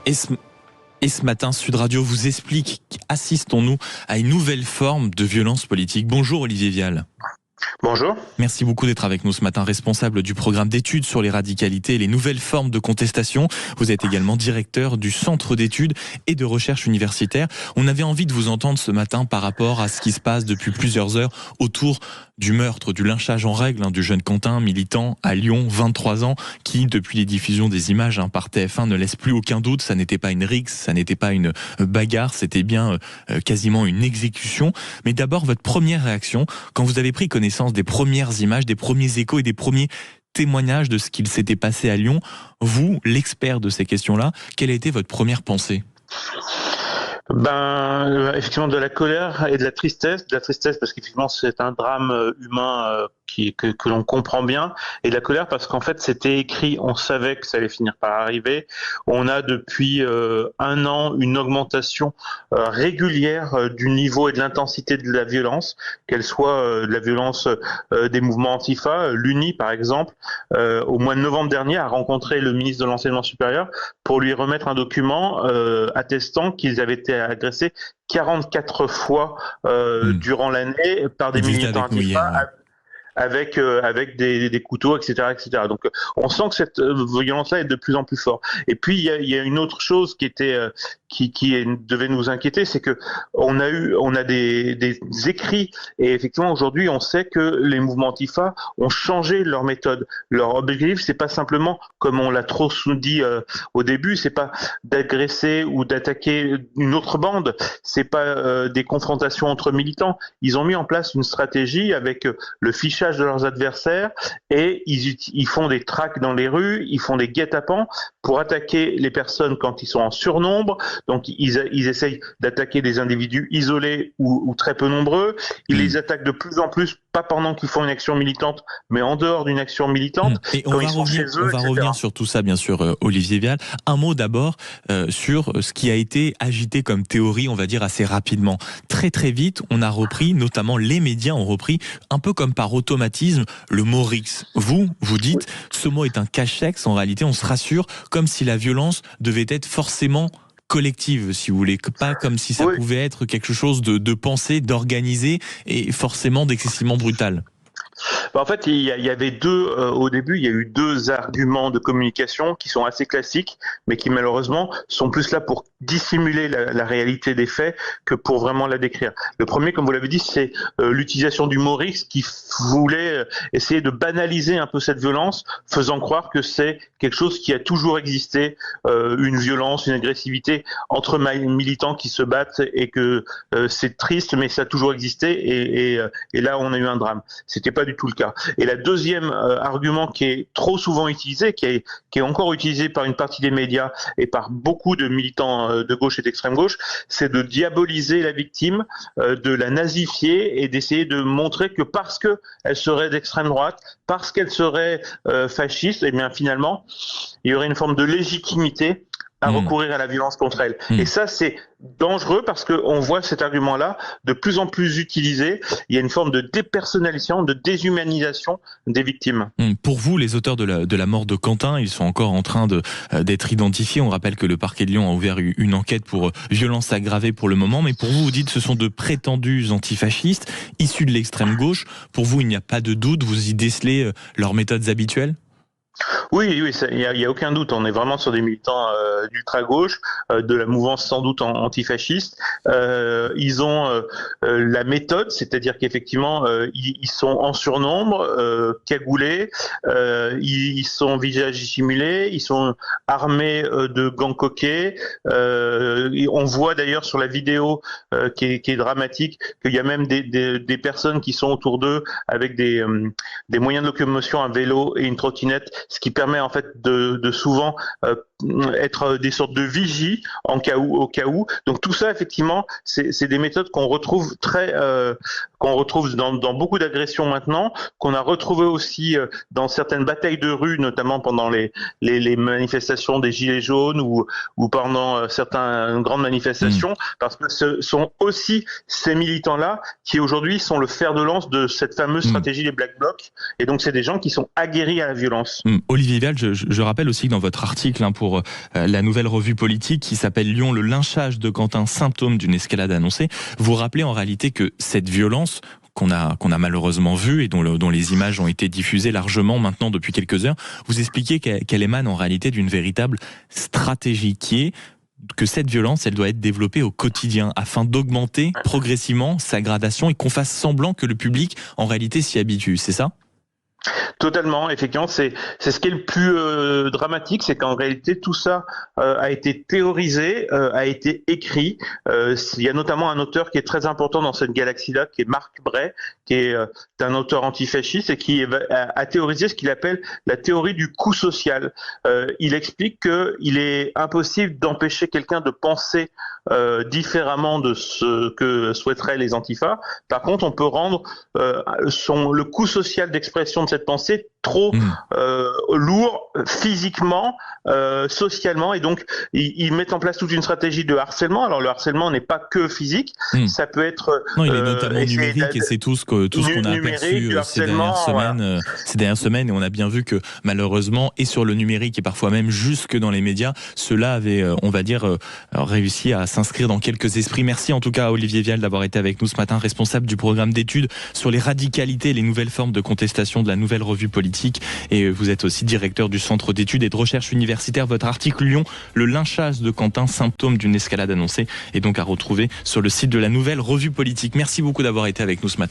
Et ce matin, Sud Radio vous explique assistons-nous à une nouvelle forme de violence politique. Bonjour Olivier Vial. Bonjour. Merci beaucoup d'être avec nous ce matin, responsable du programme d'études sur les radicalités et les nouvelles formes de contestation. Vous êtes également directeur du Centre d'études et de recherche universitaire. On avait envie de vous entendre ce matin par rapport à ce qui se passe depuis plusieurs heures autour du meurtre, du lynchage en règle du jeune Quentin, militant à Lyon, 23 ans, qui, depuis les diffusions des images par TF1, ne laisse plus aucun doute. Ça n'était pas une rixe, ça n'était pas une bagarre, c'était bien quasiment une exécution. Mais d'abord, votre première réaction, quand vous avez pris connaissance des premières images, des premiers échos et des premiers témoignages de ce qu'il s'était passé à Lyon, vous, l'expert de ces questions-là, quelle a été votre première pensée ? Effectivement, de la colère et de la tristesse parce qu'effectivement c'est un drame humain que l'on comprend bien, et de la colère parce qu'en fait c'était écrit, on savait que ça allait finir par arriver. On a depuis un an une augmentation régulière du niveau et de l'intensité de la violence, qu'elle soit de la violence des mouvements Antifa. L'UNI par exemple, au mois de novembre dernier, a rencontré le ministre de l'Enseignement supérieur pour lui remettre un document attestant qu'ils avaient été agressés 44 fois durant l'année par des militants Antifa. Avec des couteaux, etc., etc. Donc, on sent que cette violence-là est de plus en plus forte. Et puis, il y a une autre chose qui devait nous inquiéter, c'est que on a des écrits, et effectivement, aujourd'hui, on sait que les mouvements Antifa ont changé leur méthode. Leur objectif, c'est pas simplement, comme on l'a trop dit au début, c'est pas d'agresser ou d'attaquer une autre bande, c'est pas des confrontations entre militants. Ils ont mis en place une stratégie avec le fichage de leurs adversaires, et ils font des traques dans les rues, ils font des guet-apens pour attaquer les personnes quand ils sont en surnombre. Donc ils essayent d'attaquer des individus isolés ou très peu nombreux. Ils les attaquent de plus en plus, pas pendant qu'ils font une action militante, mais en dehors d'une action militante. Et on va revenir sur tout ça, bien sûr, Olivier Vial. Un mot d'abord sur ce qui a été agité comme théorie, on va dire assez rapidement. Très très vite, on a repris, notamment les médias ont repris, un peu comme par automatisme, le mot rixe. Vous dites, ce mot est un cachex, en réalité on se rassure, comme si la violence devait être forcément collective, si vous voulez, pas comme si ça pouvait être quelque chose de pensé, d'organisé et forcément d'excessivement brutal. En fait, il y avait au début, il y a eu deux arguments de communication qui sont assez classiques, mais qui malheureusement sont plus là pour dissimuler la réalité des faits que pour vraiment la décrire. Le premier, comme vous l'avez dit, c'est l'utilisation du mot rixe qui voulait essayer de banaliser un peu cette violence, faisant croire que c'est quelque chose qui a toujours existé, une violence, une agressivité entre militants qui se battent, et que c'est triste, mais ça a toujours existé, et là on a eu un drame. C'était pas du tout le cas. Et la deuxième argument qui est trop souvent utilisé, qui est encore utilisé par une partie des médias et par beaucoup de militants de gauche et d'extrême gauche, c'est de diaboliser la victime, de la nazifier et d'essayer de montrer que parce qu'elle serait d'extrême droite, parce qu'elle serait fasciste, et bien finalement, il y aurait une forme de légitimité à recourir à la violence contre elle. Et ça, c'est dangereux parce qu'on voit cet argument-là de plus en plus utilisé. Il y a une forme de dépersonnalisation, de déshumanisation des victimes. Pour vous, les auteurs de la mort de Quentin, ils sont encore en train d'être identifiés. On rappelle que le parquet de Lyon a ouvert une enquête pour violence aggravée pour le moment. Mais pour vous, vous dites que ce sont de prétendus antifascistes issus de l'extrême gauche. Pour vous, il n'y a pas de doute, vous y décelez leurs méthodes habituelles ? Oui, il y a aucun doute. On est vraiment sur des militants d'ultra-gauche, de la mouvance sans doute antifasciste. Ils ont la méthode, c'est-à-dire qu'effectivement, ils sont en surnombre, cagoulés, ils sont visage dissimulé, ils sont armés de gants coquets. On voit d'ailleurs sur la vidéo qui est dramatique qu'il y a même des personnes qui sont autour d'eux avec des moyens de locomotion, un vélo et une trottinette, ce qui permet en fait de souvent être des sortes de vigies au cas où. Donc tout ça, effectivement, c'est des méthodes qu'on retrouve qu'on retrouve dans beaucoup d'agressions maintenant, qu'on a retrouvé aussi dans certaines batailles de rue, notamment pendant les manifestations des Gilets jaunes ou pendant certaines grandes manifestations, parce que ce sont aussi ces militants-là qui aujourd'hui sont le fer de lance de cette fameuse stratégie des Black Blocs, et donc c'est des gens qui sont aguerris à la violence. Olivier Olivier Vial, je rappelle aussi que dans votre article pour la nouvelle revue politique qui s'appelle Lyon, le lynchage de Quentin, symptôme d'une escalade annoncée, vous rappelez en réalité que cette violence qu'on a malheureusement vue et dont les images ont été diffusées largement maintenant depuis quelques heures, vous expliquez qu'elle émane en réalité d'une véritable stratégie qui est que cette violence, elle doit être développée au quotidien afin d'augmenter progressivement sa gradation et qu'on fasse semblant que le public, en réalité, s'y habitue. C'est ça ? Totalement, effectivement, c'est ce qui est le plus dramatique, c'est qu'en réalité tout ça a été théorisé, a été écrit. Il y a notamment un auteur qui est très important dans cette galaxie-là, qui est Marc Bray, qui est un auteur antifasciste et qui a théorisé ce qu'il appelle la théorie du coût social. Il explique qu'il est impossible d'empêcher quelqu'un de penser différemment de ce que souhaiteraient les antifas. Par contre, on peut rendre le coût social d'expression de cette pensée trop lourd physiquement, socialement, et donc ils mettent en place toute une stratégie de harcèlement. Alors le harcèlement n'est pas que physique, ça peut être non, il est notamment numérique et c'est tout ce qu'on a aperçu ces dernières semaines, et on a bien vu que malheureusement et sur le numérique et parfois même jusque dans les médias, cela avait, on va dire, réussi à s'inscrire dans quelques esprits. Merci en tout cas à Olivier Vial d'avoir été avec nous ce matin, responsable du programme d'études sur les radicalités et les nouvelles formes de contestation de la nouvelle revue politique, et vous êtes aussi directeur du centre d'études et de recherche universitaire. Votre article Lyon, le lynchage de Quentin, symptôme d'une escalade annoncée, est donc à retrouver sur le site de la nouvelle revue politique. Merci beaucoup d'avoir été avec nous ce matin.